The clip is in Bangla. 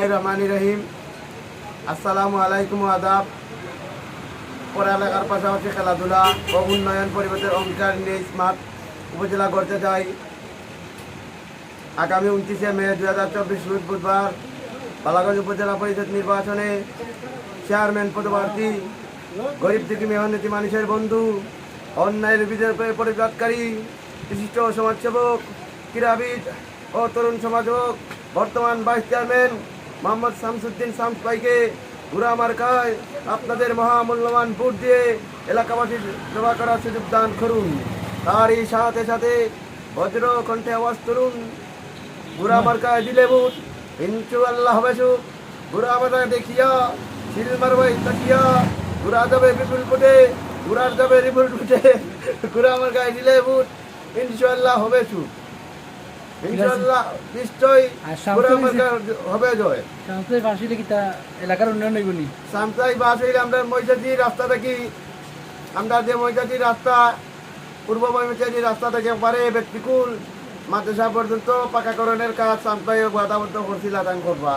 রহমানির রহিম। আসসালামু আলাইকুম আদাব। পড়ালেখার পাশাপাশি খেলাধুলা ও উন্নয়ন পরিবেশের অঙ্গীকার নিয়ে স্মার্ট উপজেলা গড়তে চাই। আগামী 29শে মে 2024 রোজ বুধবার বালাগঞ্জ উপজেলা পরিষদ নির্বাচনে চেয়ারম্যান পদপ্রার্থী গরিব দুঃখী মেহনতি মানুষের বন্ধু, অন্যায়ের বিজয় পরিত্যাগকারী বিশিষ্ট সমাজসেবক, ক্রীড়াবিদ ও তরুণ সমাজক বর্তমান ভাইস চেয়ারম্যান মোহাম্মদ শামসুদ্দিন শামস ভাইকে ঘোড়া মার্কায় আপনাদের মহামূল্যবান ভোট দিয়ে এলাকাবাসীর সেবা করার সুযোগ দান করুন। তারই সাথে সাথে বজ্র কণ্ঠে আওয়াজ তুলুন, ঘোড়া মার্কায় দিলে ভোট ইনশাআল্লাহ হবে সুখ। ঘোড়া মার্কায় দেখিয়া শিল মারবাই তাকিয়া, ঘোড়া যাবে বিপুল ফুটে, ঘোড়ার যাবে রিপুল ফুটে। ঘোড়া মার্কায় দিলে ভোট ইনশাআল্লাহ হবে সুখ। ইনশাআল্লাহ নিশ্চয়ই ঘোড়া মার্কা হবে জয়। সামসাই বাস হইলে কি তা এলাকার উন্নয়ন হইব নি? সামসাই বাস হইলে আমরা মৈজাদি রাস্তা থেকে, আমরা যে মৈজাদি রাস্তা পূর্ব মৈজাদি রাস্তা থেকে পারে ব্যক্তিকুল মাদ্রাসা পর্যন্ত পাকাকরণের কাজ সামসাই বাধাবদ্ধ করছিল করবা।